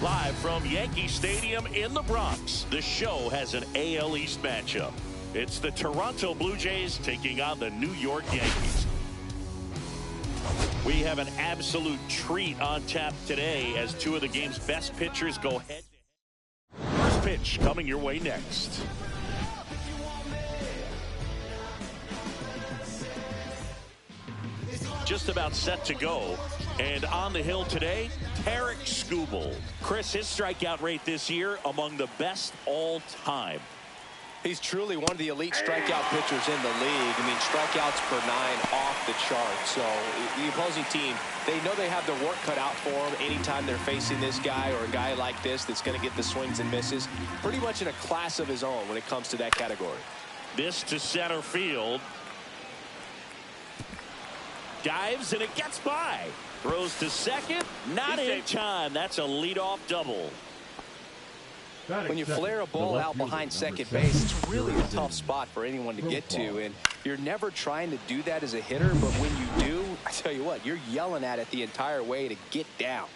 Live from Yankee Stadium in the Bronx, the show has an AL East matchup. It's the Toronto Blue Jays taking on the New York Yankees. We have an absolute treat on tap today as two of the game's best pitchers go head-to-head. First pitch coming your way next. Just about set to go. And on the hill today, Tarek Skubal. Chris, his strikeout rate this year among the best all time. He's truly one of the elite strikeout pitchers in the league. I mean, strikeouts per 9 off the chart. So the opposing team, they know they have their work cut out for them anytime they're facing this guy or a guy like this that's going to get the swings and misses. Pretty much in a class of his own when it comes to that category. This to center field. Dives and it gets by. Throws to second. Not in time. That's a leadoff double. When you flare a ball out behind second base, it's really a tough spot for anyone to get to, and you're never trying to do that as a hitter, but when you do, I tell you what, you're yelling at it the entire way to get down.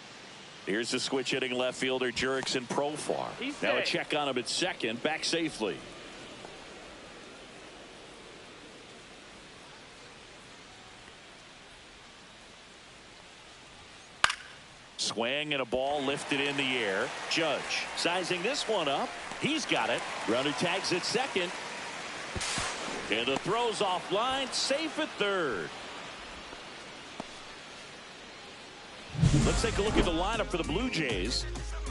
Here's the switch hitting left fielder Jurickson Profar. Now a check on him at second, back safely. Swing and a ball lifted in the air. Judge sizing this one up. He's got it. Runner tags at second. And the throw's offline. Safe at third. Let's take a look at the lineup for the Blue Jays.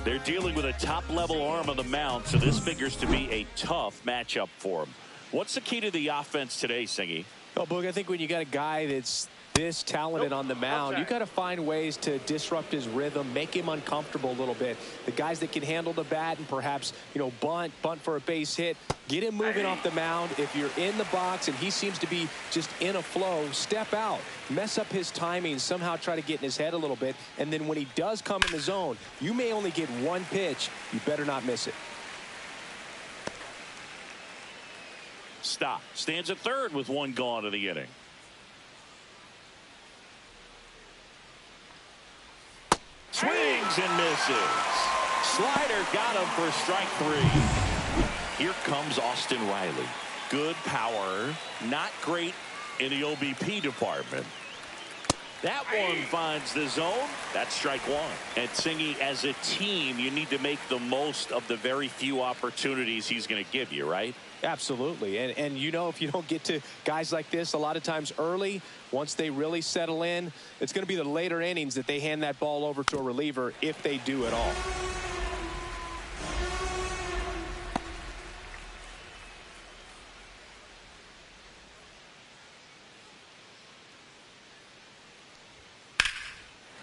They're dealing with a top-level arm on the mound, so this figures to be a tough matchup for them. What's the key to the offense today, Singy? Well, Boog, I think when you got a guy that's this talented on the mound, you got to find ways to disrupt his rhythm, make him uncomfortable a little bit. The guys that can handle the bat and perhaps, bunt for a base hit, get him moving off the mound. If you're in the box and he seems to be just in a flow, step out, mess up his timing, somehow try to get in his head a little bit. And then when he does come in the zone, you may only get one pitch. You better not miss it. Stop. Stands at third with one gone in the inning. Swings and misses. Slider got him for strike 3. Here comes Austin Riley. Good power. Not great in the OBP department. That one finds the zone. That's strike 1. And Singy, as a team, you need to make the most of the very few opportunities he's going to give you, right? Absolutely. And if you don't get to guys like this a lot of times early, once they really settle in, it's going to be the later innings that they hand that ball over to a reliever, if they do at all.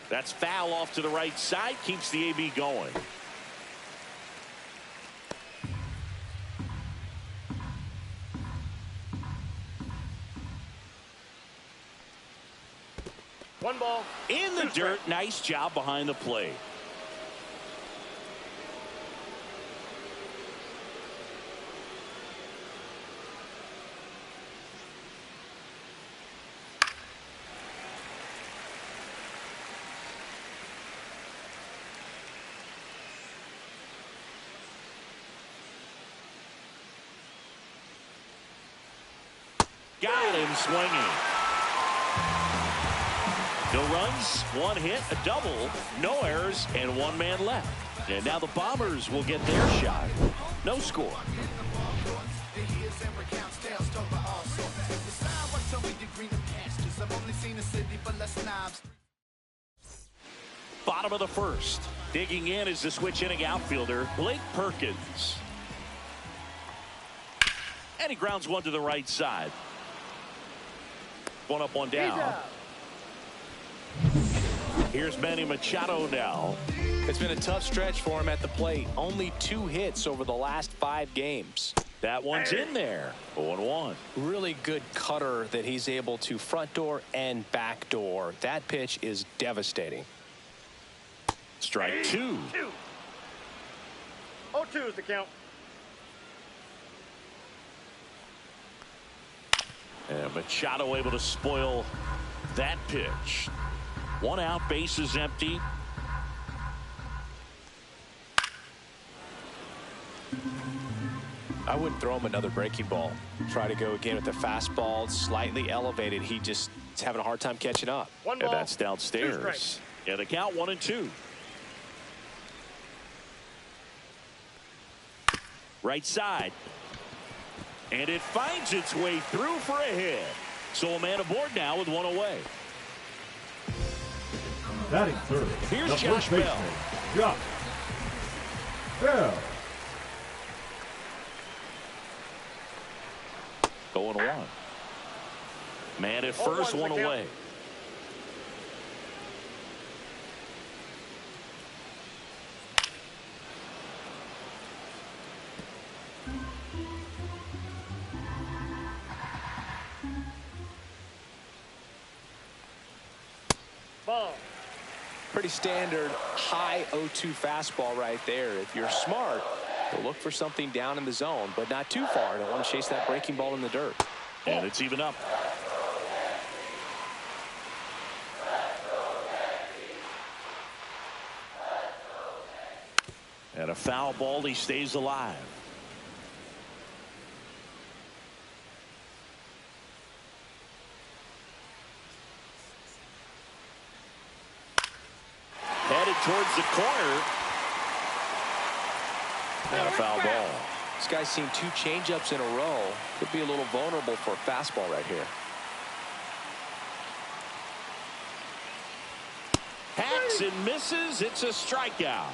That's foul off to the right side, keeps the AB going. One ball. In the dirt. Nice job behind the plate. Got him swinging. No runs, one hit, a double, no errors, and one man left. And now the Bombers will get their shot. No score. Bottom of the first. Digging in is the switch hitting outfielder, Blake Perkins. And he grounds one to the right side. One up, one down. Here's Manny Machado now. It's been a tough stretch for him at the plate. Only 2 hits over the last 5 games. That one's in there. 0-1. Really good cutter that he's able to front door and back door. That pitch is devastating. Strike 2. 0-2 is the count. And Machado able to spoil that pitch. One out, bases empty. I wouldn't throw him another breaking ball. Try to go again with the fastball, slightly elevated. He just is having a hard time catching up. One And ball, that's downstairs. Yeah, the count 1-2. Right side. And it finds its way through for a hit. So a man aboard now with one away. Batting third. Here's the Josh first Bell. baseman, Josh Bell. Going one. Man at first, one away. Ball. Pretty standard high 0-2 fastball right there. If you're smart, you'll look for something down in the zone, but not too far. Don't want to chase that breaking ball in the dirt. And it's even up. And a foul ball, he stays alive. Headed towards the corner. And a foul ball. This guy's seen 2 changeups in a row. Could be a little vulnerable for a fastball right here. Hacks and misses. It's a strikeout.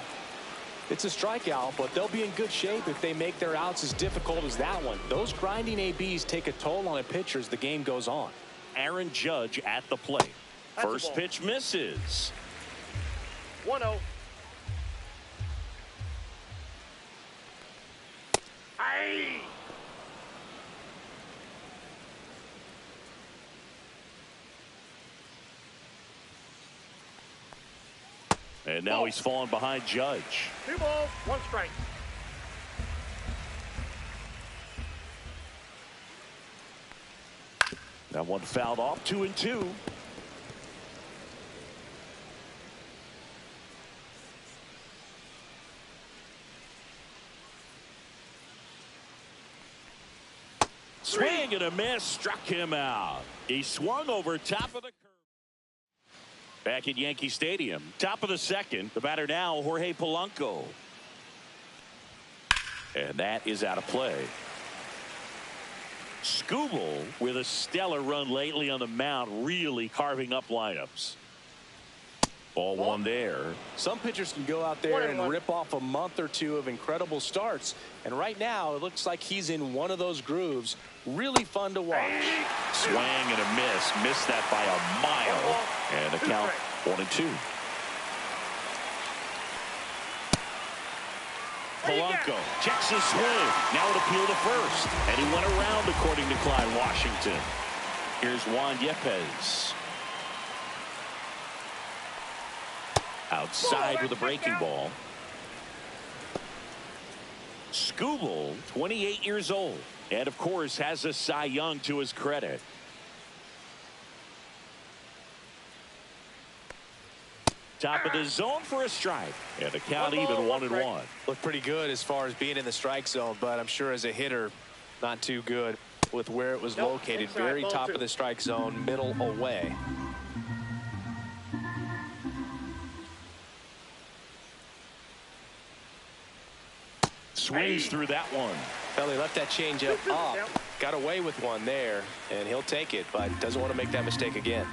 It's a strikeout, but they'll be in good shape if they make their outs as difficult as that one. Those grinding ABs take a toll on a pitcher as the game goes on. Aaron Judge at the plate. First pitch misses. 1-0. Aye. And now he's fallen behind Judge. 2 balls, 1 strike. That one fouled off. 2-2. Swing and a miss, struck him out. He swung over top of the curve. Back at Yankee Stadium, top of the second, the batter now, Jorge Polanco. And that is out of play. Skubal with a stellar run lately on the mound, really carving up lineups. Ball one there. Some pitchers can go out there and rip off a month or 2 of incredible starts. And right now, it looks like he's in one of those grooves. Really fun to watch. Swing and a miss. Missed that by a mile. And the count 1-2. Polanco checks his swing. Now an appeal to first. And he went around, according to Clyde Washington. Here's Juan Yepez. Outside with a breaking ball. Skubal, 28 years old. And, of course, has a Cy Young to his credit. Top of the zone for a strike. And the count even 1-1. Looked pretty good as far as being in the strike zone, but I'm sure as a hitter, not too good with where it was located. Very top of the strike zone, middle away. Swings through that one. Well, he left that changeup up, got away with one there, and he'll take it, but doesn't want to make that mistake again.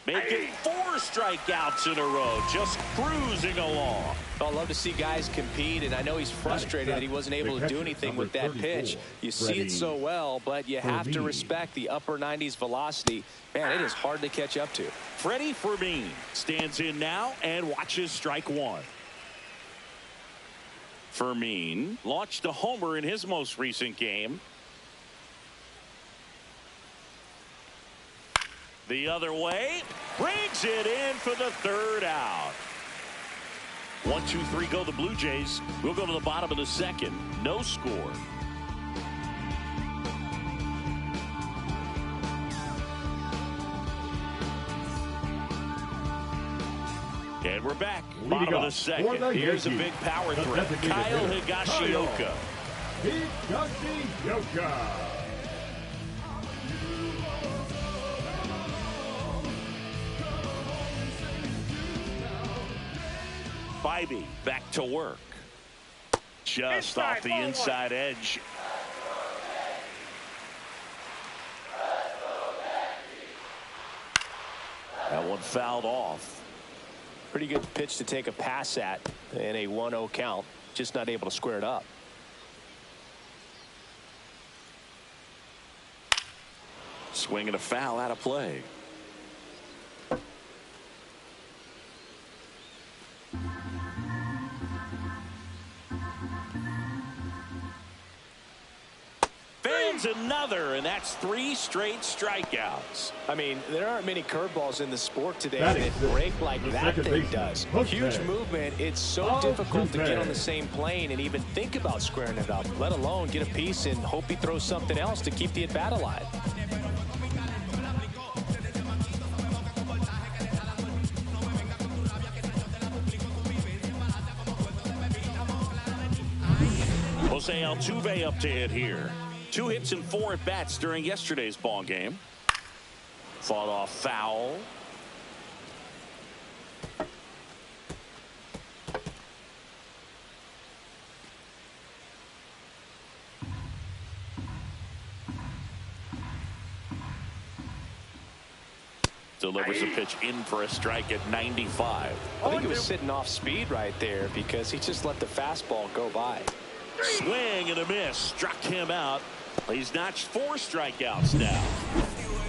Making 4 strikeouts in a row, just cruising along. I'd love to see guys compete, and I know he's frustrated that he wasn't able to do anything with that pitch. You see it so well, but you have to respect the upper 90s velocity. Man, it is hard to catch up to. Freddie Fermin stands in now and watches strike one. Fermin launched a homer in his most recent game. The other way, brings it in for the 3rd out. 1, 2, 3 go the Blue Jays. We'll go to the bottom of the second. No score. And we're back. Leading Bottom of the off second. for the Here's a Yankees, big power the threat. designated Kyle hitter, Higashioka. Higashioka. Bybee back to work. Just off the inside edge. That one fouled off. Pretty good pitch to take a pass at in a 1-0 count. Just not able to square it up. Swing and a foul out of play. Fans another, and that's 3 straight strikeouts. I mean, there aren't many curveballs in the sport today That that is break like the that second thing baseman, does. Jose. Huge movement. It's so Oh, difficult to Jose. get on the same plane and even think about squaring it up, let alone get a piece and hope he throws something else to keep the at-bat alive. Jose Altuve up to hit here. 2 hits and 4 at-bats during yesterday's ball game. Fought off foul. Delivers a pitch in for a strike at 95. I think he was sitting off speed right there because he just let the fastball go by. Swing and a miss. Struck him out. He's notched 4 strikeouts now.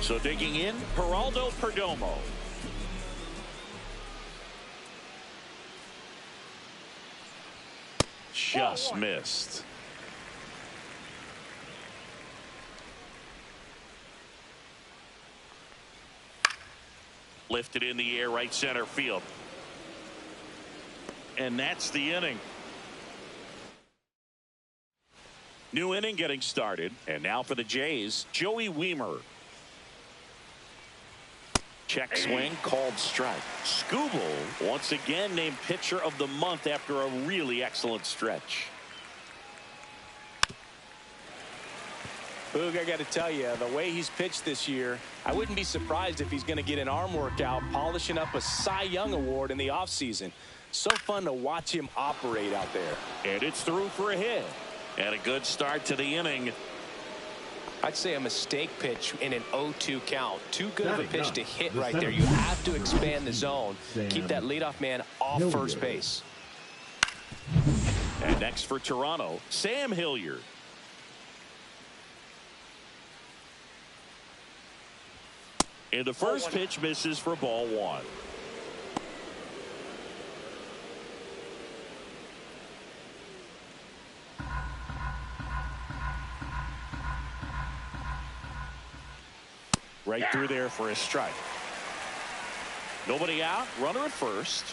So digging in, Geraldo Perdomo. Just missed. Lifted in the air, right center field. And that's the inning. New inning getting started. And now for the Jays, Joey Wiemer. Check swing, called strike. Skubal once again named pitcher of the month after a really excellent stretch. Boog, I got to tell you, the way he's pitched this year, I wouldn't be surprised if he's going to get an arm workout polishing up a Cy Young award in the offseason. So fun to watch him operate out there. And it's through for a hit. And a good start to the inning. I'd say a mistake pitch in an 0-2 count. Too good of a pitch to hit The right there. You have to expand the zone. Keep that leadoff man off first base. And next for Toronto, Sam Hilliard. And the first pitch misses for ball 1. Right through there for a strike. Nobody out. Runner at first.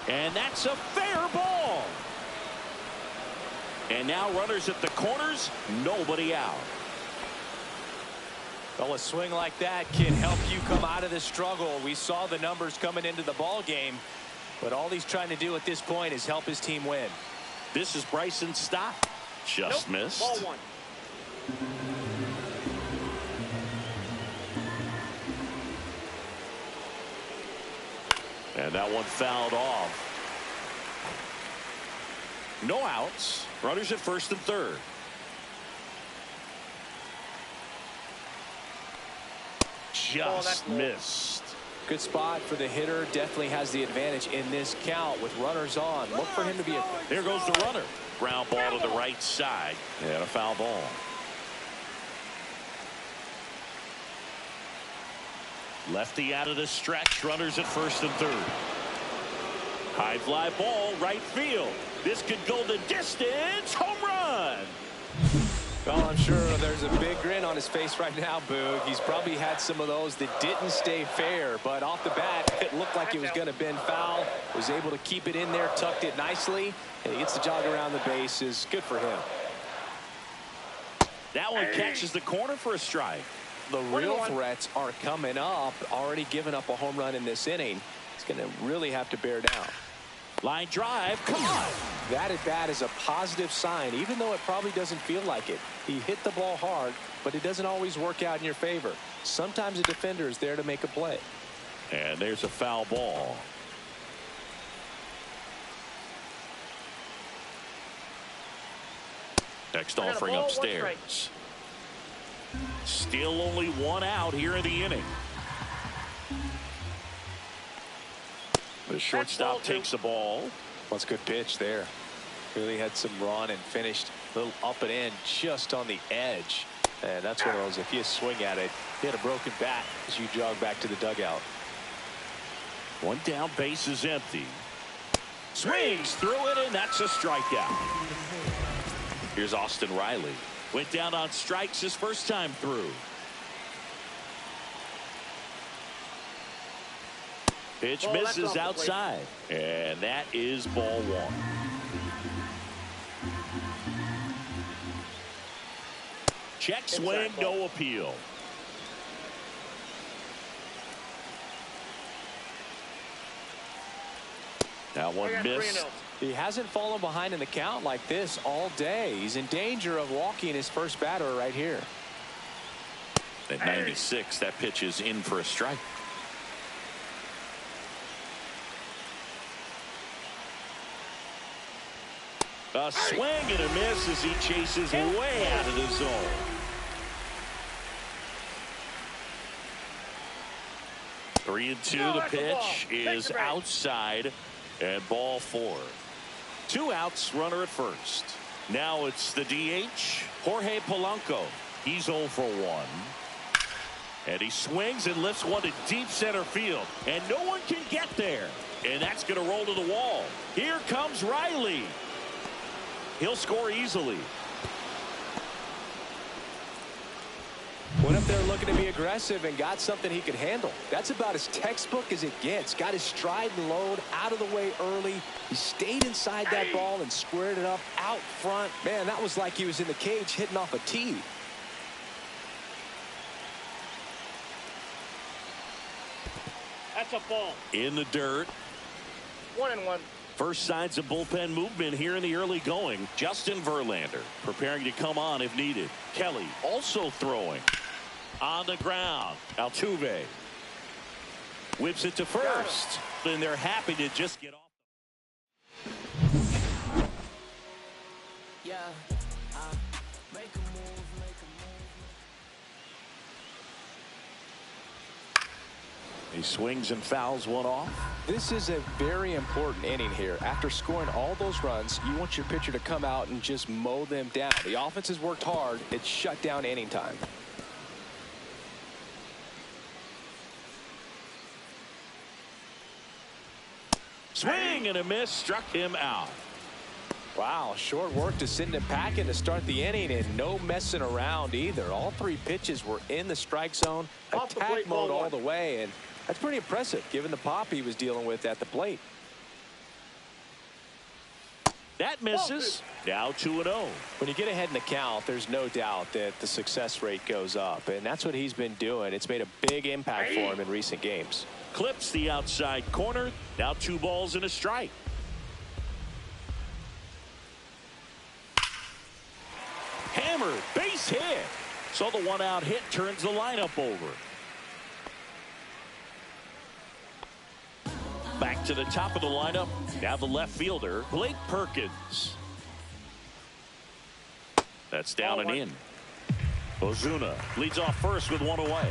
And that's a fair ball. And now runners at the corners. Nobody out. Well, a swing like that can help you come out of the struggle. We saw the numbers coming into the ball game, but all he's trying to do at this point is help his team win. This is Bryson Stott. Just missed. Ball 1. And that one fouled off. No outs. Runners at first and third. Just missed. Good spot for the hitter. Definitely has the advantage in this count with runners on. Look for him to be a... There goes the runner. Ground ball to the right side. And a foul ball. Lefty out of the stretch. Runners at first and third. High fly ball, right field. This could go the distance. Home run. Well, I'm sure there's a big grin on his face right now, Boog. He's probably had some of those that didn't stay fair, but off the bat, it looked like it was going to bend foul. Was able to keep it in there, tucked it nicely, and he gets the jog around the bases. Good for him. That one catches the corner for a strike. The real threats are coming up. Already given up a home run in this inning. He's going to really have to bear down. Line drive, come on. That at bat is a positive sign, even though it probably doesn't feel like it. He hit the ball hard, but it doesn't always work out in your favor. Sometimes a defender is there to make a play. And there's a foul ball. Next offering upstairs. Still only one out here in the inning. The shortstop takes the ball. Well, it's a good pitch there. Really had some run and finished a little up and in just on the edge. And that's one of those, if you swing at it, hit a broken bat as you jog back to the dugout. One down, base is empty. Swings through it, and that's a strikeout. Here's Austin Riley. Went down on strikes his first time through. Pitch misses outside, and that is ball one. Check swing, no appeal. That one missed. He hasn't fallen behind in the count like this all day. He's in danger of walking his first batter right here. At 96, that pitch is in for a strike. A swing and a miss as he chases way out of the zone. Three and two. The pitch is outside, and ball four. Two outs, runner at first. Now it's the DH, Jorge Polanco. He's 0 for 1. And he swings and lifts one to deep center field. And no one can get there. And that's going to roll to the wall. Here comes Riley. He'll score easily. Went up there looking to be aggressive and got something he could handle. That's about as textbook as it gets. Got his stride and load out of the way early. He stayed inside that ball and squared it up out front. Man, that was like he was in the cage hitting off a tee. That's a ball. In the dirt. 1-1. First signs of bullpen movement here in the early going. Justin Verlander preparing to come on if needed. Kelly also throwing. On the ground. Altuve whips it to first. And they're happy to just get off. Yeah. Make a move. He swings and fouls one off. This is a very important inning here. After scoring all those runs, you want your pitcher to come out and just mow them down. The offense has worked hard. It's shut down inning time. Swing and a miss, struck him out. Wow, short work to send him packing to start the inning, and no messing around either. All three pitches were in the strike zone, attack mode all the way, and that's pretty impressive given the pop he was dealing with at the plate. That misses. Now 2-0. When you get ahead in the count, there's no doubt that the success rate goes up, and that's what he's been doing. It's made a big impact for him in recent games. Clips the outside corner. Now 2 balls and a strike. Hammer, base hit. So the 1-out hit turns the lineup over. Back to the top of the lineup. Now the left fielder, Blake Perkins. That's down and in. Ozuna leads off first with 1 away.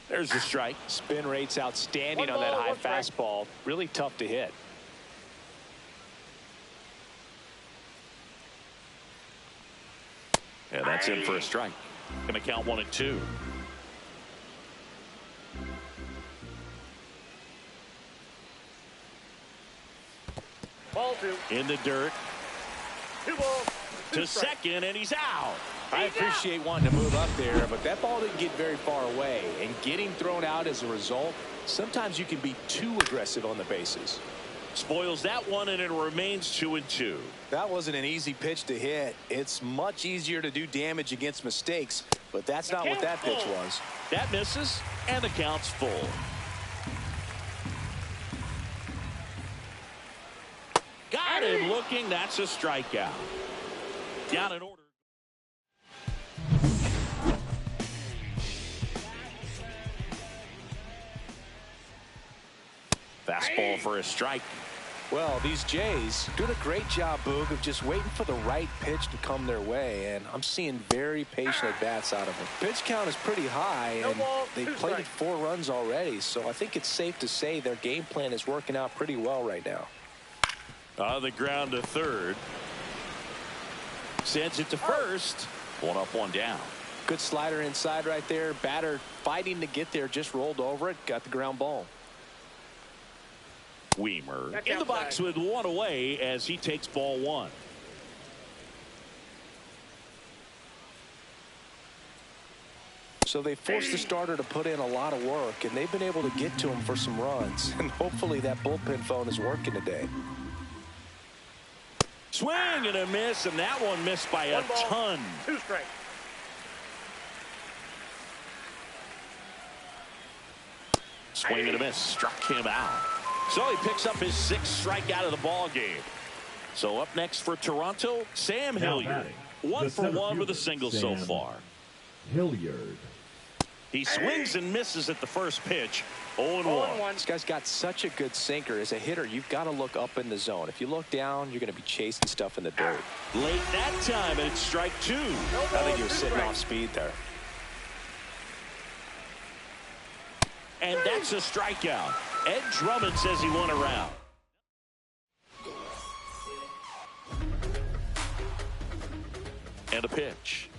There's the strike. Spin rate's outstanding on that high fastball. Really tough to hit. Yeah, that's in for a strike. Going to count 1-2. Ball 2. In the dirt. 2 balls. To second, and he's out. I appreciate wanting to move up there, but that ball didn't get very far away, and getting thrown out as a result, sometimes you can be too aggressive on the bases. Spoils that one, and it remains 2-2. That wasn't an easy pitch to hit. It's much easier to do damage against mistakes, but that's not what that pitch was. That misses, and the count's full. Got him looking. That's a strikeout. Down in order. Fastball for a strike. Well, these Jays doing a great job, Boog, of just waiting for the right pitch to come their way, and I'm seeing very patient at-bats out of them. Pitch count is pretty high, and they've played 4 runs already, so I think it's safe to say their game plan is working out pretty well right now. On the ground to third. Sends it to first. 1 up, 1 down. Good slider inside right there. Batter fighting to get there, just rolled over it, got the ground ball. Weimer in the box with 1 away as he takes ball 1. So they forced the starter to put in a lot of work, and they've been able to get to him for some runs. And hopefully that bullpen phone is working today. Swing and a miss, and that one missed by a ton. 2 strikes. Swing and a miss, struck him out. So he picks up his 6th strikeout of the ball game. So up next for Toronto, Sam Hilliard. 1 for 1 with a single so far. Hilliard. He swings and misses at the first pitch. 0-1. This guy's got such a good sinker. As a hitter, you've got to look up in the zone. If you look down, you're going to be chasing stuff in the dirt. Late that time, and it's strike 2. I think he was sitting off speed there. And that's a strikeout. Ed Drummond says he won a round. And a pitch.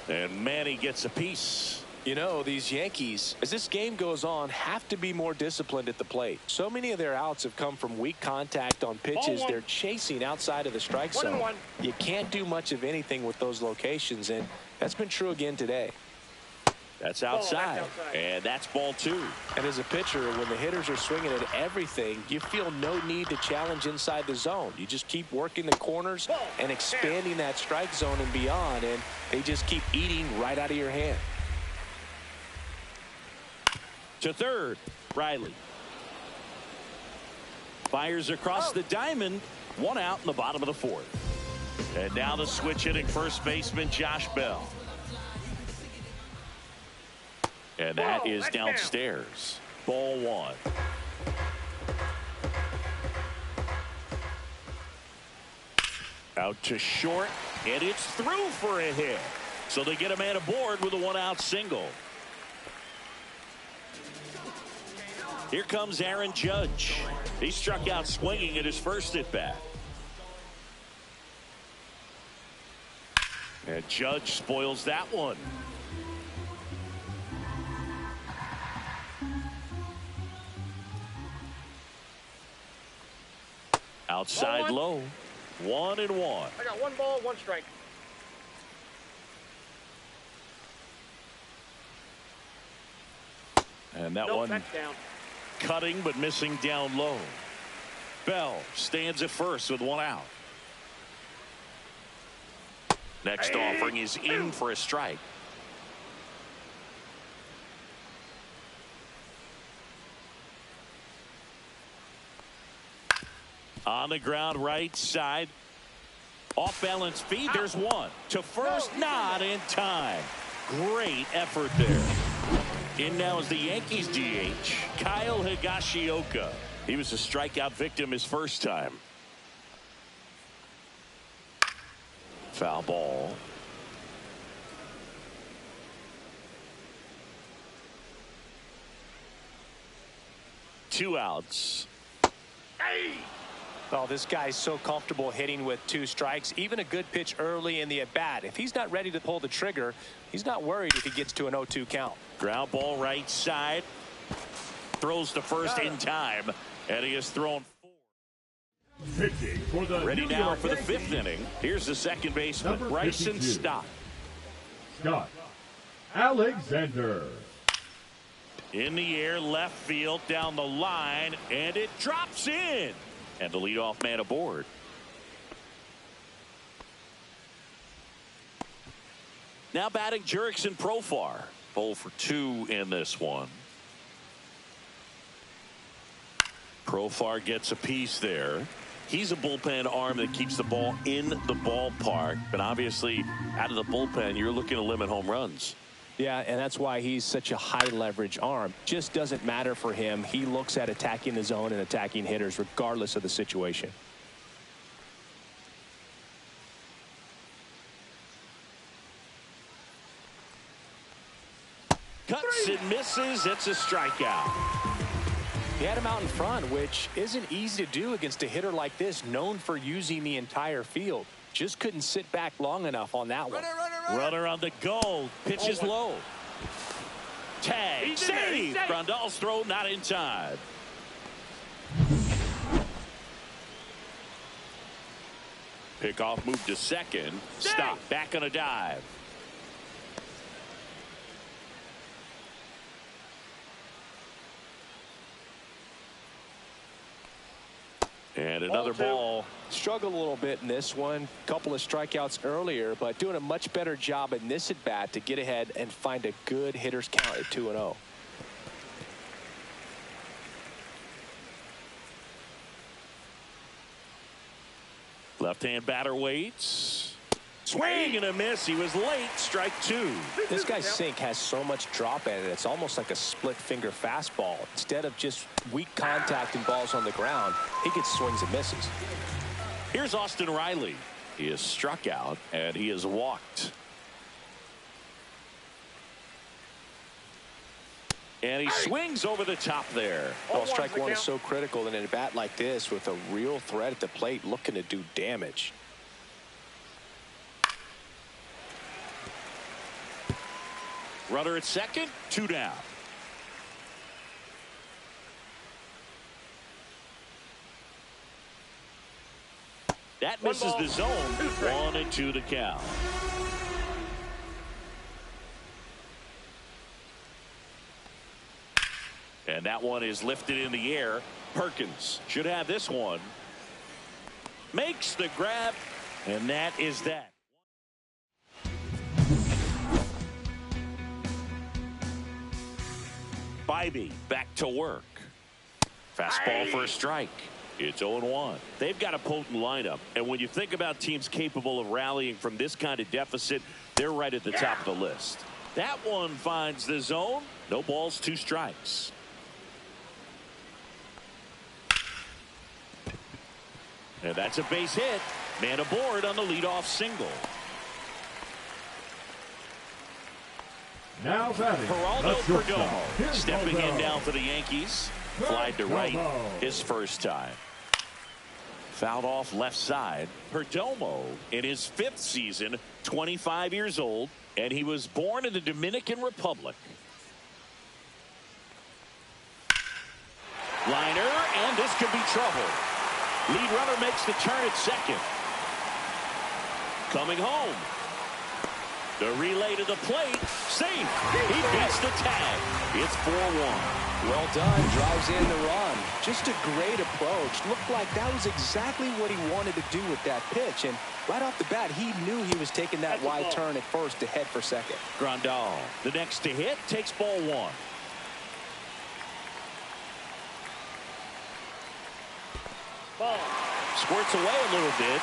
And Manny gets a piece. You know, these Yankees, as this game goes on, have to be more disciplined at the plate. So many of their outs have come from weak contact on pitches they're chasing outside of the strike zone. You can't do much of anything with those locations, and that's been true again today. That's outside, and that's ball 2. And as a pitcher, when the hitters are swinging at everything, you feel no need to challenge inside the zone. You just keep working the corners and expanding that strike zone and beyond, and they just keep eating right out of your hand. To third, Riley. Fires across the diamond. 1 out in the bottom of the 4th. And now the switch hitting first baseman Josh Bell. And that is downstairs. Ball 1. Out to short, and it's through for a hit. So they get a man aboard with a 1-out single. Here comes Aaron Judge. He struck out swinging at his first at bat. And Judge spoils that one. Outside low. 1-1. I got 1 ball, 1 strike. And that one that's down. Cutting but missing down low. Bell stands at first with 1 out. Next offering is in for a strike. On the ground right side. Off balance feed. There's 1. To first, not in time. Great effort there. In now is the Yankees DH, Kyle Higashioka. He was a strikeout victim his first time. Foul ball. Two outs. Oh, this guy's so comfortable hitting with 2 strikes. Even a good pitch early in the at-bat. If he's not ready to pull the trigger, he's not worried if he gets to an 0-2 count. Ground ball right side. Throws to first in time. And he has thrown 4. Ready now for the 5th inning. Here's the second baseman, Bryson Stott. Scott Alexander. In the air, left field, down the line, and it drops in. And the leadoff man aboard. Now batting Jurickson Profar. 0 for 2 in this one. Profar gets a piece there. He's a bullpen arm that keeps the ball in the ballpark. But obviously, out of the bullpen, you're looking to limit home runs. Yeah, and that's why he's such a high leverage arm. Just doesn't matter for him. He looks at attacking the zone and attacking hitters regardless of the situation. Cuts and misses. It's a strikeout. He had him out in front, which isn't easy to do against a hitter like this, known for using the entire field. Just couldn't sit back long enough on that one. Runner on the goal. Pitch is low. Tag. Save. Grandal's throw not in time. Pickoff move to second. Stop. Back on a dive. And another ball. Struggled a little bit in this one. Couple of strikeouts earlier, but doing a much better job in this at bat to get ahead and find a good hitter's count at 2-0. Left-hand batter waits. Swing and a miss. He was late. Strike 2. This guy's sink has so much drop in it. It's almost like a split finger fastball. Instead of just weak contact and balls on the ground, he gets swings and misses. Here's Austin Riley. He is struck out and he is walked. And he swings over the top there. Well, strike one is so critical in a bat like this with a real threat at the plate looking to do damage. Runner at second, 2 down. That misses the zone. 1-2 to count. And that one is lifted in the air. Perkins should have this one. Makes the grab, and that is that. Bybee back to work. Fastball for a strike. It's 0-1. They've got a potent lineup, and when you think about teams capable of rallying from this kind of deficit, they're right at the top of the list. That one finds the zone. No balls, 2 strikes. And that's a base hit. Man aboard on the leadoff single. Now batting, Geraldo Perdomo stepping in now for the Yankees. Flied to right his first time. Fouled off left side. Perdomo in his 5th season, 25 years old, and he was born in the Dominican Republic. Liner, and this could be trouble. Lead runner makes the turn at second. Coming home. The relay to the plate. Safe. He beats the tag. It's 4-1. Well done. Drives in the run. Just a great approach. Looked like that was exactly what he wanted to do with that pitch. And right off the bat, he knew he was taking that wide turn at first to head for second. Grandal, the next to hit, takes ball 1. Ball. Squirts away a little bit.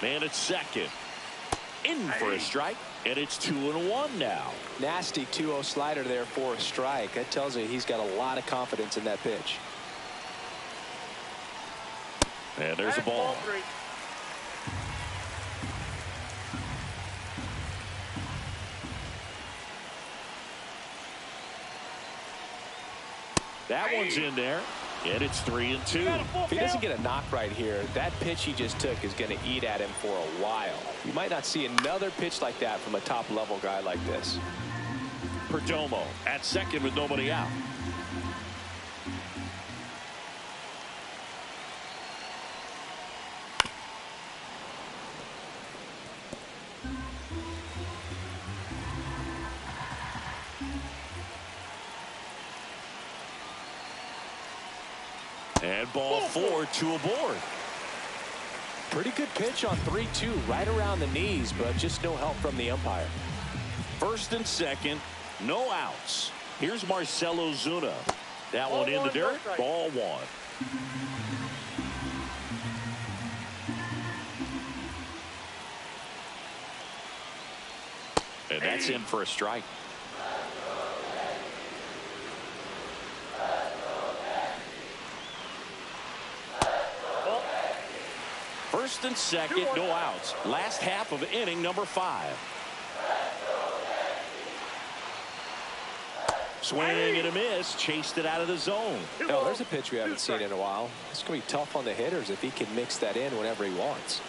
Man at second. In for a strike, and it's 2-1 now. Nasty 2-0 slider there for a strike. That tells you he's got a lot of confidence in that pitch. And there's a ball. That one's in there, and it's 3-2. If he doesn't get a knock right here, that pitch he just took is going to eat at him for a while. You might not see another pitch like that from a top-level guy like this. Perdomo at second with nobody out. And ball 4, 2 aboard. Pretty good pitch on 3-2, right around the knees, but just no help from the umpire. First and second, no outs. Here's Marcelo Zuna. That one in the dirt, ball 1. And that's in for a strike. First and second, no outs. Last half of inning number 5. Swing and a miss. Chased it out of the zone. No, there's a pitch we haven't seen in a while. It's going to be tough on the hitters if he can mix that in whenever he wants.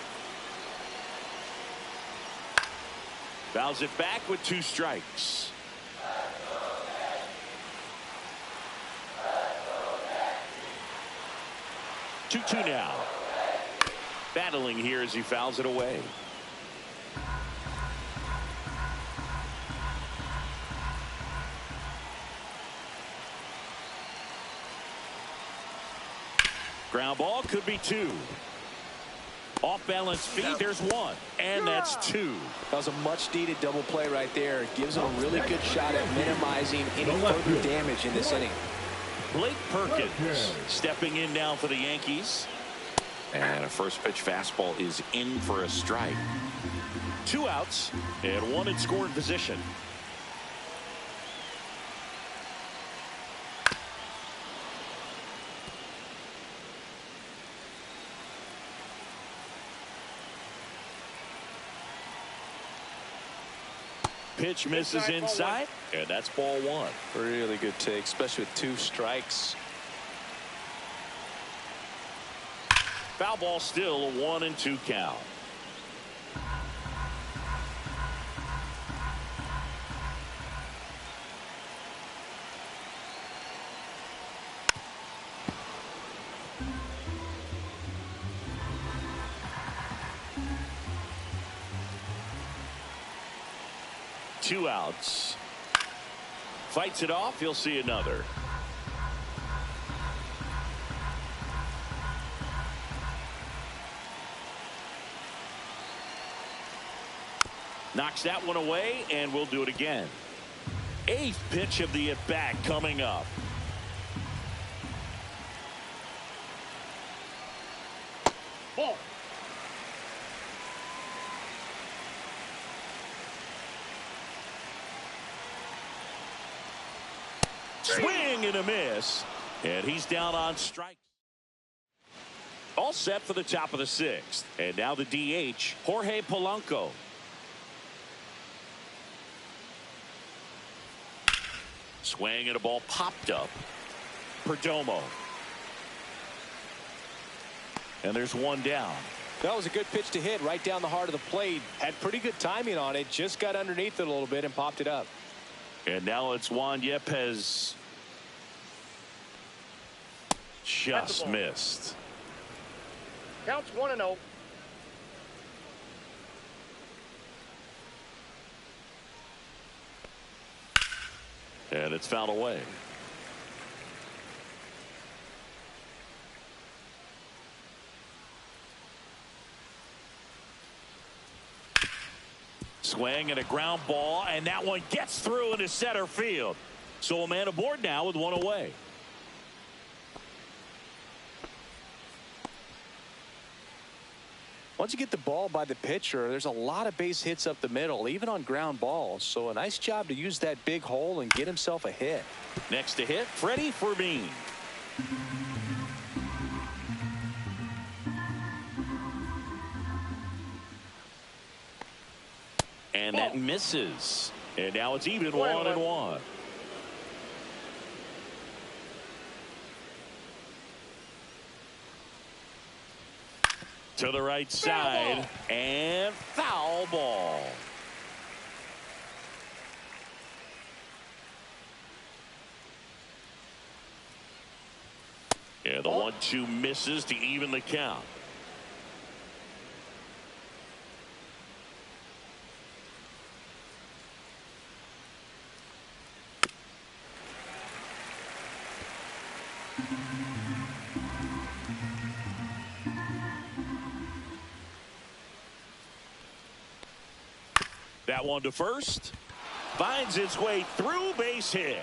Fouls it back with 2 strikes. Two now. Battling here as he fouls it away. Ground ball, could be 2. Off balance feet, there's 1. And that's 2. That was a much needed double play right there. It gives him a really good shot at minimizing any further damage in this inning. Blake Perkins stepping in now for the Yankees. And a first pitch fastball is in for a strike. 2 outs and 1 in scoring position. Pitch misses inside, and that's ball 1. Really good take, especially with 2 strikes. Foul ball, still a 1-2 count. Two outs. Fights it off. He'll see another. Knocks that one away, and we'll do it again. 8th pitch of the at-bat coming up. Ball. Swing and a miss, and he's down on strikes. All set for the top of the 6th, and now the DH, Jorge Polanco. Swing and a ball popped up. Perdomo. And there's 1 down. That was a good pitch to hit right down the heart of the plate. Had pretty good timing on it. Just got underneath it a little bit and popped it up. And now it's Juan Yepes. Just missed. Counts 1-0. And it's fouled away. Swing and a ground ball, and that one gets through into center field. So a man aboard now with 1 away. Once you get the ball by the pitcher, there's a lot of base hits up the middle, even on ground balls. So a nice job to use that big hole and get himself a hit. Next to hit, Freddie Fermin. And that misses. And now it's even 1-1. To the right side, and foul ball. Yeah, the 1-2 misses to even the count. That one to first. Finds its way through, base hit.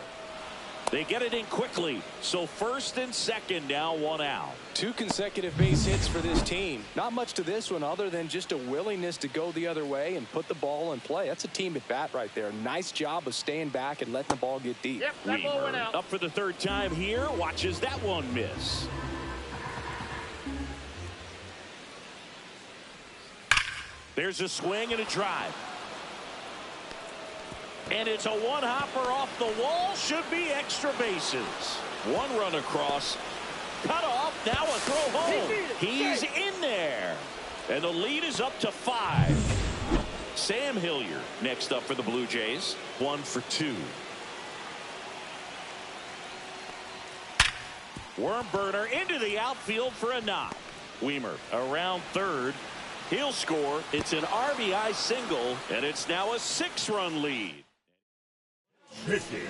They get it in quickly. So first and second, now one out. 2 consecutive base hits for this team. Not much to this one other than just a willingness to go the other way and put the ball in play. That's a team at bat right there. Nice job of staying back and letting the ball get deep. Yep, that ball went out. Up for the third time here. Watches that one miss. There's a swing and a drive. And it's a one-hopper off the wall. Should be extra bases. 1 run across. Cut off. Now a throw home. He's in there. And the lead is up to 5. Sam Hilliard next up for the Blue Jays. 1 for 2. Worm burner into the outfield for a knock. Weimer around third. He'll score. It's an RBI single, and it's now a 6-run lead.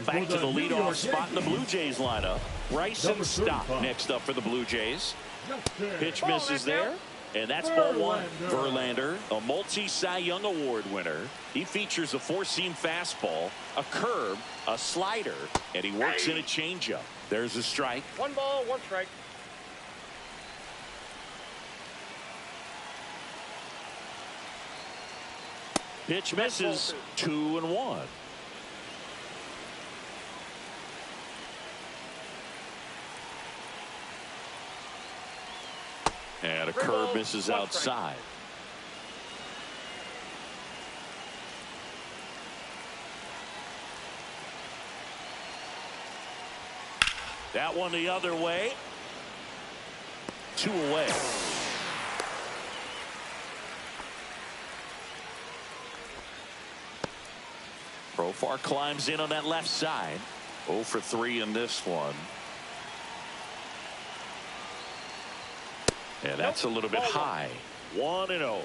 Back to the leadoff spot in the Blue Jays lineup. Bryson Stott next up for the Blue Jays. Pitch misses there, and that's ball 1. Verlander, a multi-Cy Young Award winner. He features a 4-seam fastball, a curve, a slider, and he works in a changeup. There's a strike. 1 ball, 1 strike. Pitch misses. 2-1. And a curve misses outside. That one the other way. 2 away. Profar climbs in on that left side. 0 for 3 in this one. And that's a little bit high. 1-0.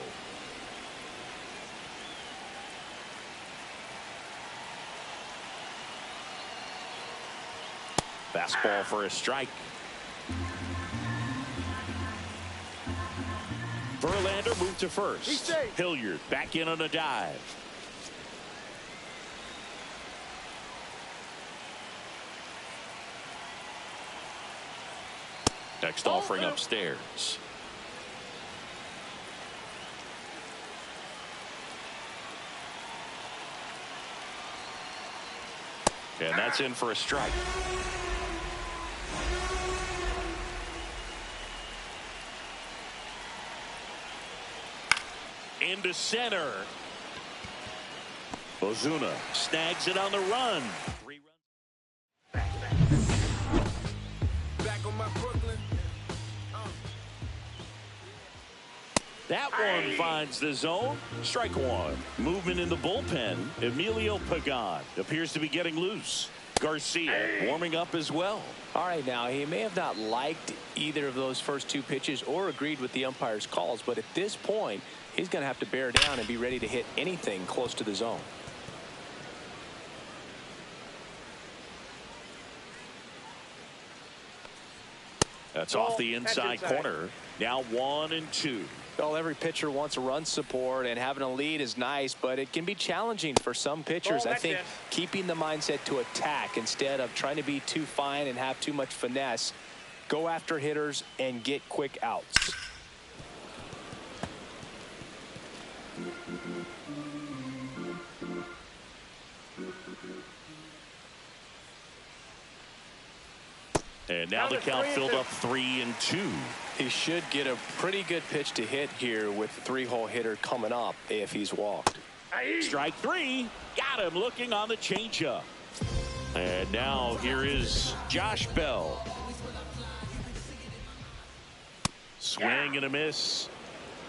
Fastball for a strike. Verlander moved to first. Hilliard back in on a dive. Next offering upstairs. And that's in for a strike. Into center. Ozuna snags it on the run. 3 runs. Back on my Brooklyn. That one finds the zone. Strike 1. Movement in the bullpen. Emilio Pagan appears to be getting loose. Garcia warming up as well. All right, now he may have not liked either of those first 2 pitches or agreed with the umpire's calls, but at this point he's going to have to bear down and be ready to hit anything close to the zone. That's off the inside corner. Now 1-2. Well, every pitcher wants a run support, and having a lead is nice, but it can be challenging for some pitchers. I think keeping the mindset to attack instead of trying to be too fine and have too much finesse. Go after hitters and get quick outs. And now the count filled up 3-2. He should get a pretty good pitch to hit here with the 3-hole hitter coming up if he's walked. Strike 3. Got him looking on the changeup. And now here is Josh Bell. Swing and a miss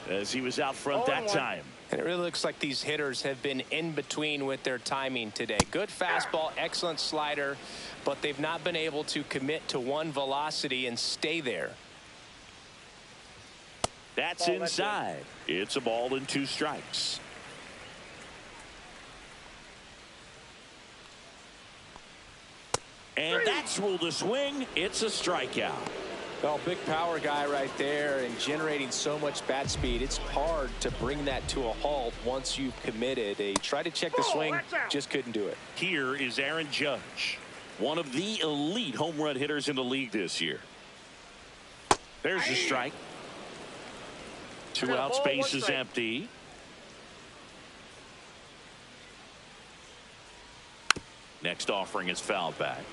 as he was out front that time. And it really looks like these hitters have been in between with their timing today. Good fastball, excellent slider, but they've not been able to commit to one velocity and stay there. That's inside. It's a ball and 2 strikes. And that's ruled a swing. It's a strikeout. Well, big power guy right there and generating so much bat speed. It's hard to bring that to a halt once you've committed. They tried to check the swing, just couldn't do it. Here is Aaron Judge, one of the elite home run hitters in the league this year. There's the strike. 2 outs, base is empty. Next offering is fouled back.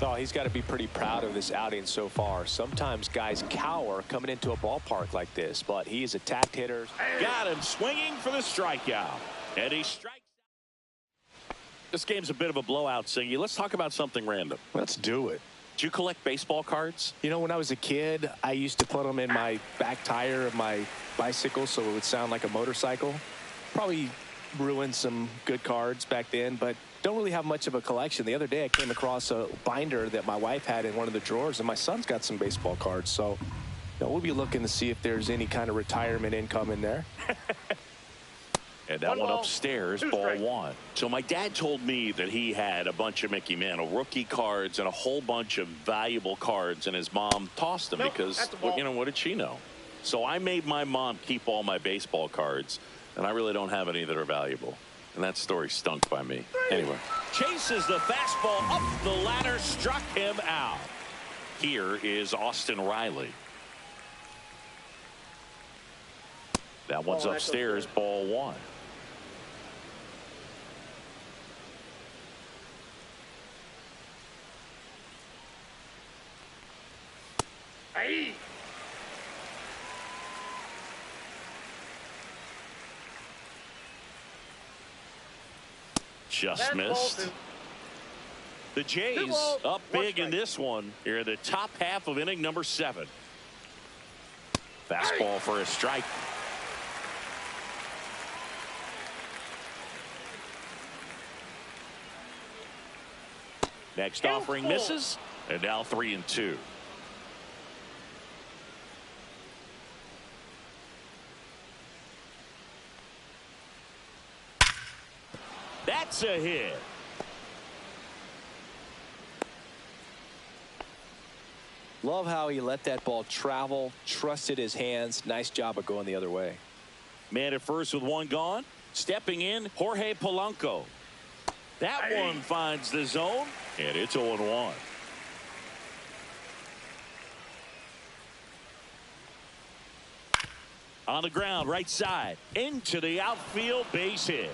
Oh, he's got to be pretty proud of this outing so far. Sometimes guys cower coming into a ballpark like this, but he is attacked hitters. Got him swinging for the strikeout. And he strikes. This game's a bit of a blowout, Singy. Let's talk about something random. Let's do it. Do you collect baseball cards? You know, when I was a kid, I used to put them in my back tire of my bicycle so it would sound like a motorcycle. Probably ruined some good cards back then, but don't really have much of a collection. The other day I came across a binder that my wife had in one of the drawers, and my son's got some baseball cards. So we'll be looking to see if there's any kind of retirement income in there. And that one upstairs, ball 1. So my dad told me that he had a bunch of Mickey Mantle rookie cards and a whole bunch of valuable cards, and his mom tossed them because, well, you know, what did she know? So I made my mom keep all my baseball cards, and I really don't have any that are valuable. And that story stunk by me. Anyway. Chases the fastball up the ladder, struck him out. Here is Austin Riley. That one's upstairs, ball 1. Hey. Just missed. The Jays up big in this one. Here in the top half of inning number 7. Fastball for a strike. Next offering misses, and now 3-2. That's a hit. Love how he let that ball travel, trusted his hands. Nice job of going the other way. Man at first with 1 gone. Stepping in, Jorge Polanco. That one finds the zone, and it's 0-1. On the ground, right side, into the outfield, base hit.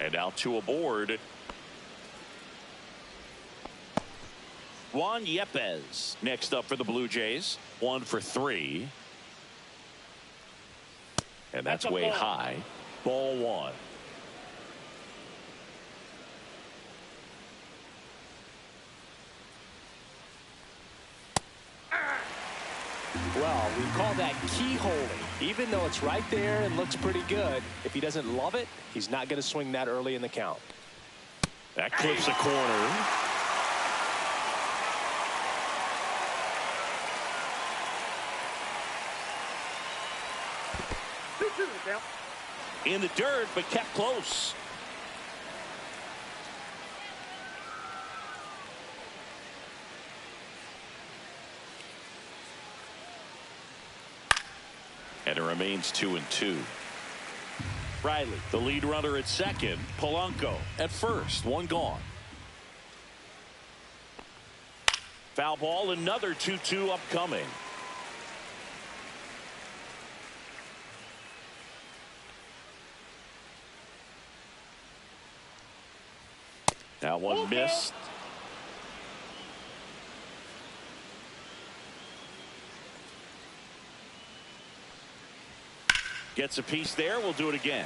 And out to aboard. Juan Yepez next up for the Blue Jays. 1 for 3. And that's way high. Ball 1. Well, we call that keyholing. Even though it's right there and looks pretty good, if he doesn't love it, he's not going to swing that early in the count. That clips the corner. In the dirt, but kept close. And it remains 2-2. Riley, the lead runner at second. Polanco at first. 1 gone. Foul ball, another 2-2 upcoming. That one missed. Gets a piece there. We'll do it again.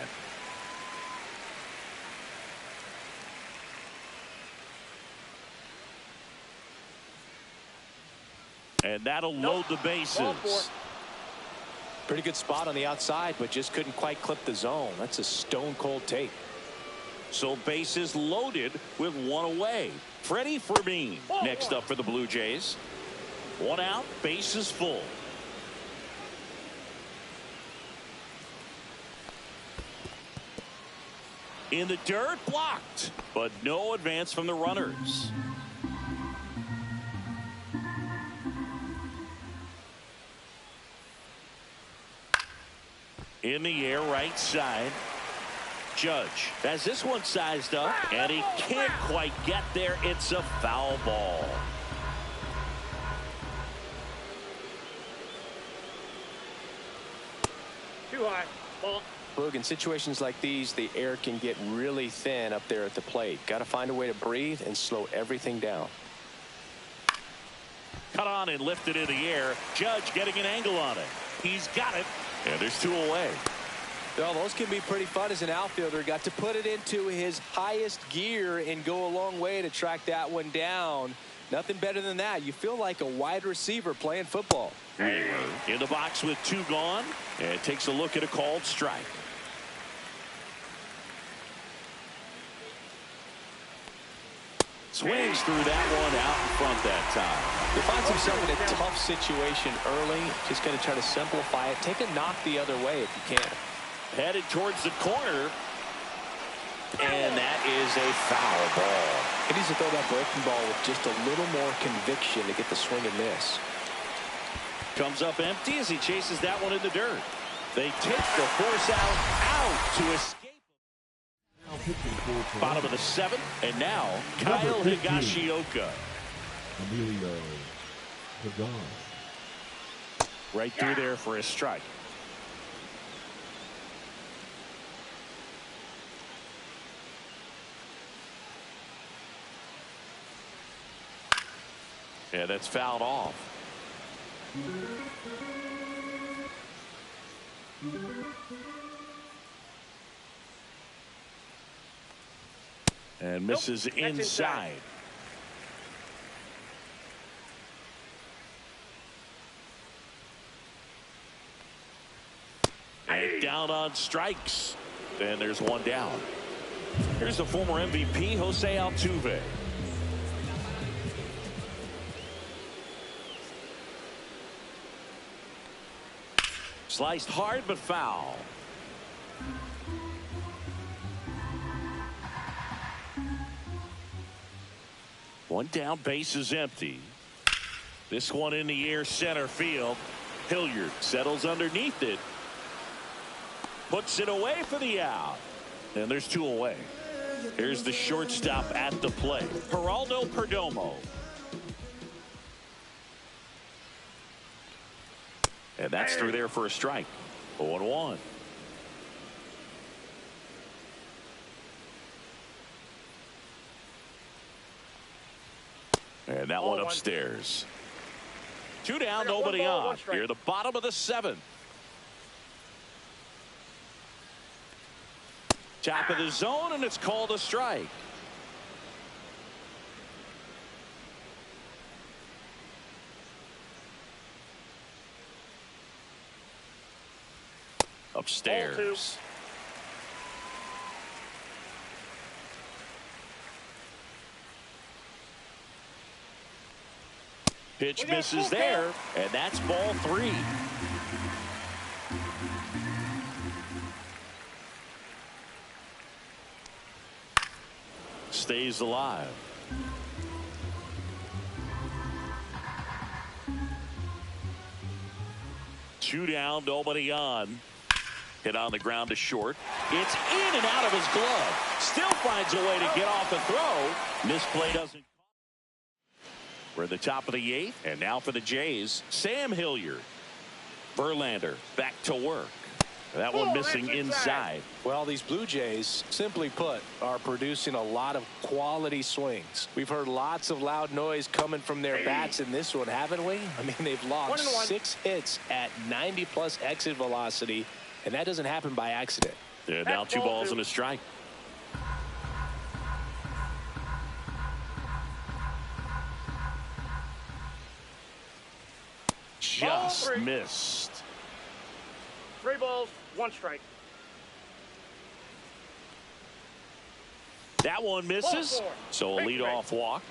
And that'll load the bases. Pretty good spot on the outside, but just couldn't quite clip the zone. That's a stone cold take. So bases loaded with 1 away. Freddie Fermin next up for the Blue Jays. 1 out, bases full. In the dirt, blocked, but no advance from the runners. In the air, right side. Judge has this one sized up, and he can't quite get there. It's a foul ball. Too high. Ball. Boog, in situations like these, the air can get really thin up there at the plate. Got to find a way to breathe and slow everything down. Cut on and lifted in the air. Judge getting an angle on it. He's got it. And there's 2 away. Well, those can be pretty fun as an outfielder. Got to put it into his highest gear and go a long way to track that one down. Nothing better than that. You feel like a wide receiver playing football. In the box with 2 gone. And takes a look at a called strike. Swings through that one out in front that time. He finds himself in a tough situation early. Just going to try to simplify it. Take a knock the other way if you can. Headed towards the corner. And that is a foul ball. He needs to throw that breaking ball with just a little more conviction to get the swing and miss. Comes up empty as he chases that one in the dirt. They take the force out to escape. Bottom of the 7th, and now Kyle Higashioka. Emilio Pagan. Right through there for a strike. Yeah, that's fouled off. And misses inside. And down on strikes. And there's 1 down. Here's the former MVP, Jose Altuve. Sliced hard but foul. One down, base is empty. This one in the air, center field. Hilliard settles underneath it. Puts it away for the out. And there's 2 away. Here's the shortstop at the plate, Geraldo Perdomo. And that's through there for a strike. 0-1. And that one upstairs. 2 down, nobody on. Here, the bottom of the 7th. Top of the zone, and it's called a strike. Upstairs. Pitch misses there, and that's ball 3. Stays alive. Two down, nobody on. Hit on the ground to short. It's in and out of his glove. Still finds a way to get off the throw. Misplay doesn't. We're at the top of the 8th, and now for the Jays, Sam Hilliard. Verlander back to work. That one missing inside. Well, these Blue Jays, simply put, are producing a lot of quality swings. We've heard lots of loud noise coming from their bats in this one, haven't we? I mean, they've logged 6 hits at 90+ exit velocity, and that doesn't happen by accident. Yeah, now 2 balls and a strike. Just missed. 3 balls, 1 strike. That one misses. So a leadoff walk.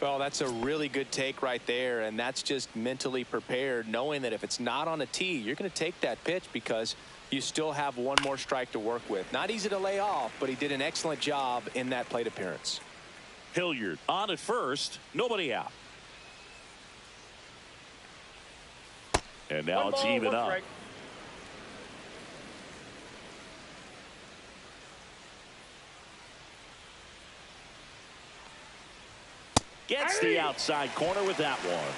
Well, that's a really good take right there, and that's just mentally prepared, knowing that if it's not on a tee, you're going to take that pitch because you still have 1 more strike to work with. Not easy to lay off, but he did an excellent job in that plate appearance. Hilliard on at first, nobody out. And now it's even up. Gets the outside corner with that one.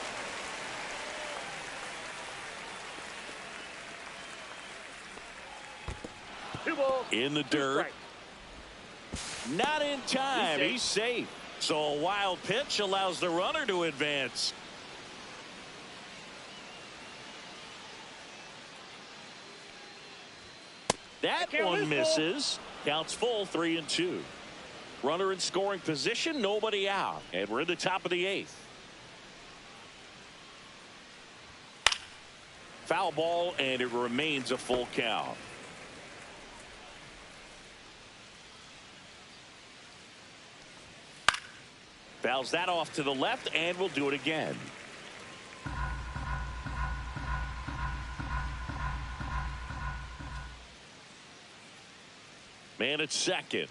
Two balls. In the dirt. Not in time. He's safe. So a wild pitch allows the runner to advance. That one misses. Counts full, 3-2. Runner in scoring position, nobody out. And we're in the top of the 8th. Foul ball, and it remains a full count. Fouls that off to the left, and we'll do it again. Man at second.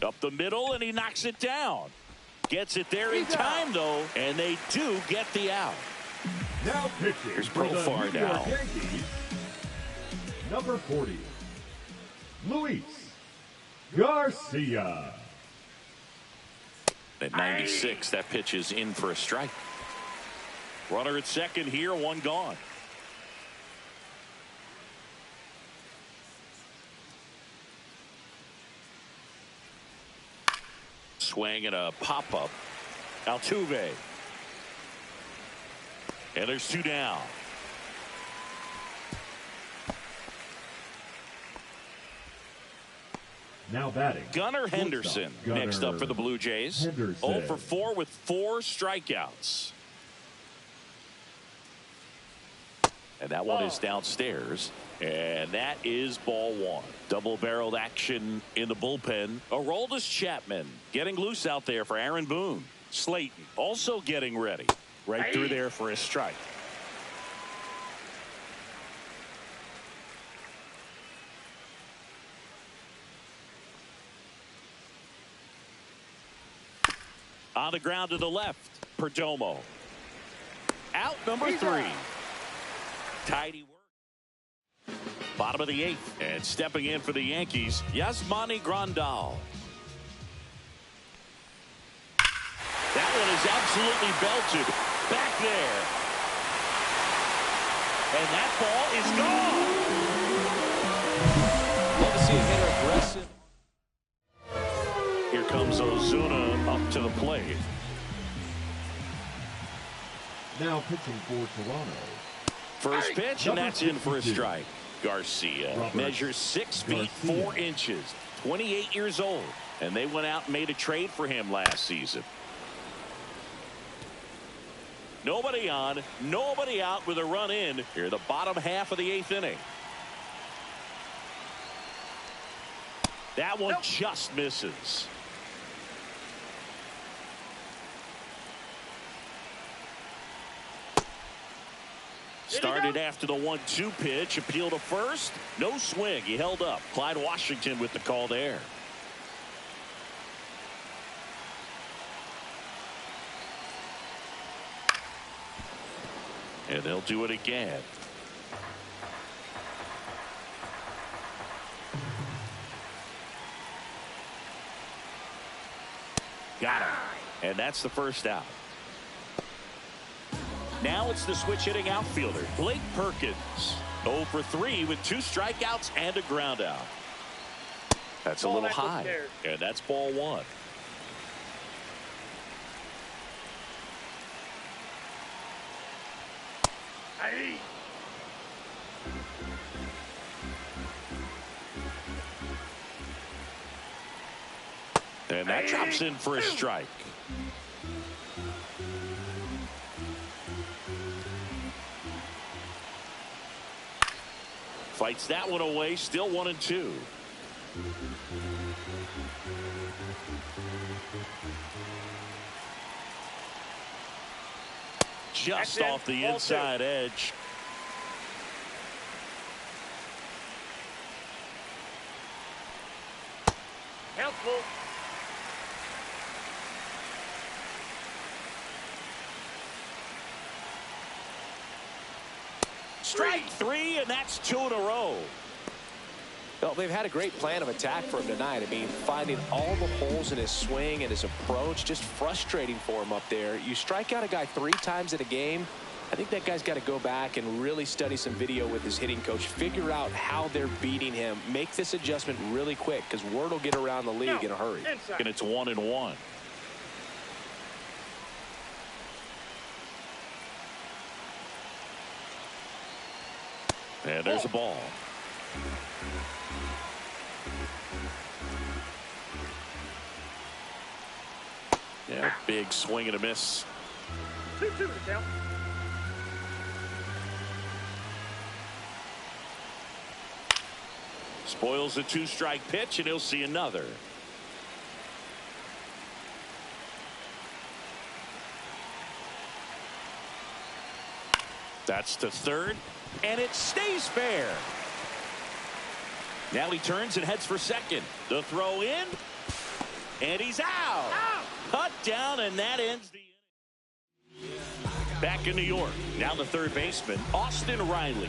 Up the middle, and he knocks it down. Gets it there in time, though, and they do get the out. Now pitching. Here's for the Profar New York now. Yankees, number 40, Luis Garcia. At 96, that pitch is in for a strike. Runner at second here, one gone. Swing and a pop-up. Altuve. And there's 2 down. Now batting, Gunnar Henderson Gunnar next up for the Blue Jays. Henderson. 0 for 4 with 4 strikeouts. And that one is downstairs. And that is ball 1. Double-barreled action in the bullpen. Aroldis Chapman getting loose out there for Aaron Boone. Slayton also getting ready. Right through there for a strike. On the ground to the left, Perdomo. Out number 3. Tidy work. Bottom of the 8th. And stepping in for the Yankees, Yasmani Grandal. That one is absolutely belted. Back there. And that ball is gone. Love to see a hitter aggressive. Here comes Ozuna up to the plate. now pitching for Toronto. First pitch, and that's in for a strike. Garcia measures 6 feet 4 inches, 28 years old, and they went out and made a trade for him last season. Nobody on, nobody out with a run in here, the bottom half of the 8th inning. That one just misses. Started after the 1-2 pitch, appeal to first, no swing, he held up. Clyde Washington with the call there. And they'll do it again. Got him. And that's the first out. Now it's the switch hitting outfielder, Blake Perkins. 0 for 3 with 2 strikeouts and a ground out. That's a little high. And that's ball 1. And that drops in for a strike. Fights that one away, still 1-2. Just off the inside edge. Helpful. Strike 3, and that's 2 in a row. Well, they've had a great plan of attack for him tonight. I mean, finding all the holes in his swing and his approach, just frustrating for him up there. You strike out a guy 3 times in a game, I think that guy's got to go back and really study some video with his hitting coach, figure out how they're beating him, make this adjustment really quick, because word will get around the league in a hurry. And it's 1-1. And there's a ball. Yeah, big swing and a miss. 2-2 to count. Spoils the 2-strike pitch, and he'll see another. That's to third, and it stays fair. Now he turns and heads for second. The throw in, and he's out. Cut down, and that ends the inning. Back in New York, now the third baseman, Austin Riley.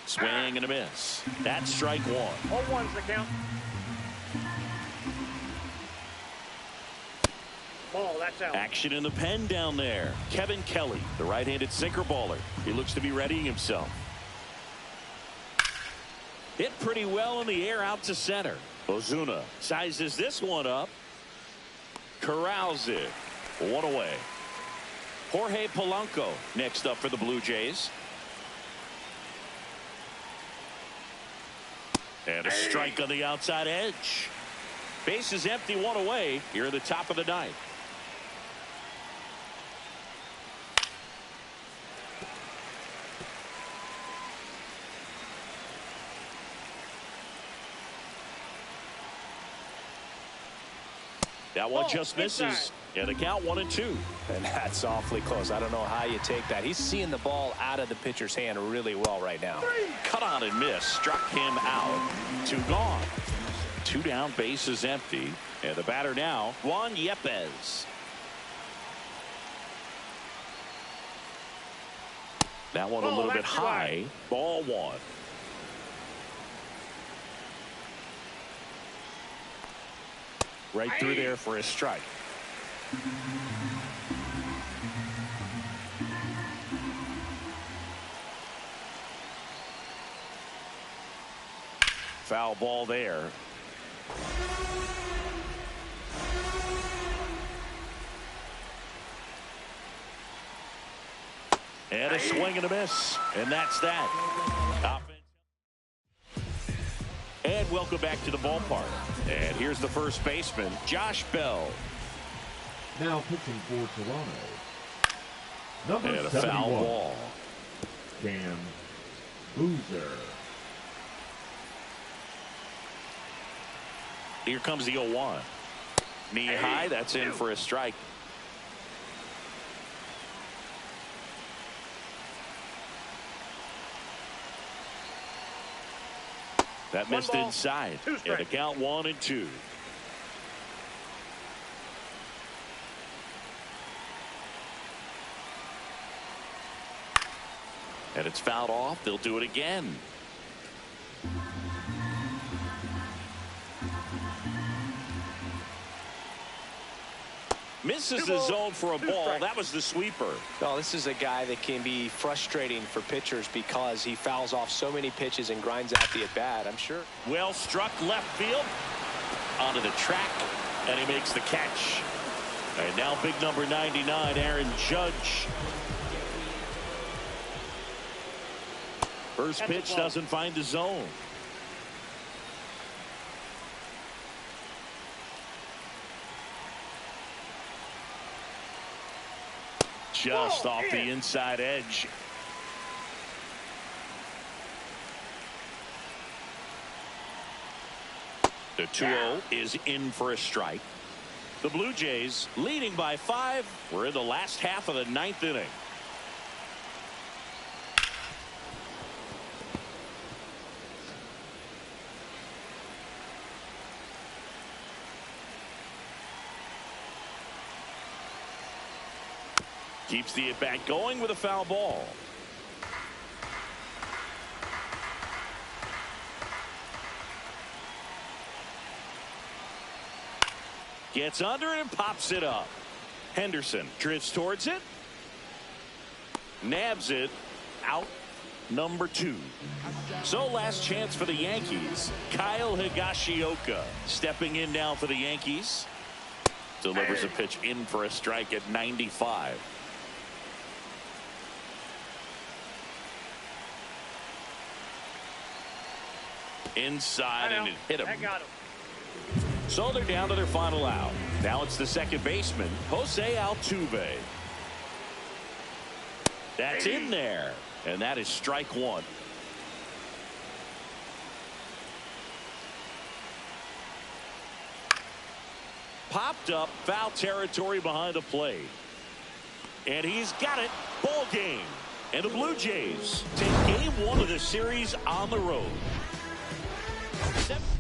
Swing and a miss. That's strike one. All ones the count. Ball, that's out. Action in the pen down there. Kevin Kelly, the right-handed sinker baller. He looks to be readying himself. Hit pretty well in the air out to center. Ozuna sizes this one up. Corrals it. One away. Jorge Polanco next up for the Blue Jays. And a strike on the outside edge. Base is empty, one away here at the top of the ninth. That one just misses. And the count 1-2. And that's awfully close. I don't know how you take that. He's seeing the ball out of the pitcher's hand really well right now. Cut on and miss. Struck him out. 2 gone. 2 down, base is empty. And the batter now, Juan Yepez. That one a little bit high. Ball 1. Right through there for a strike. Foul ball there. And a swing and a miss. And that's that. And welcome back to the ballpark. And here's the first baseman, Josh Bell. Now pitching for Toronto, number And a 71, foul ball. Dan Boozer. Here comes the 0-1. Knee high, that's in for a strike. That missed inside. And the count 1-2. And it's fouled off. They'll do it again. Misses the zone for a ball. That was the sweeper. Well, this is a guy that can be frustrating for pitchers because he fouls off so many pitches and grinds out the at-bat, I'm sure. Well struck left field. Onto the track. And he makes the catch. And now big number 99, Aaron Judge. First pitch doesn't find the zone. Just off the inside edge. The 2-0 is in for a strike. The Blue Jays leading by 5. We're in the last half of the 9th inning. Keeps the at-bat going with a foul ball. Gets under it and pops it up. Henderson drifts towards it. Nabs it. Out number 2. So last chance for the Yankees. Kyle Higashioka stepping in now for the Yankees. Delivers a pitch in for a strike at 95. Inside, and it hit him. That got him. So they're down to their final out. Now it's the second baseman, Jose Altuve. That's in there, and that is strike 1. Popped up, foul territory behind the plate. And he's got it. Ball game. And the Blue Jays take game 1 of the series on the road. 7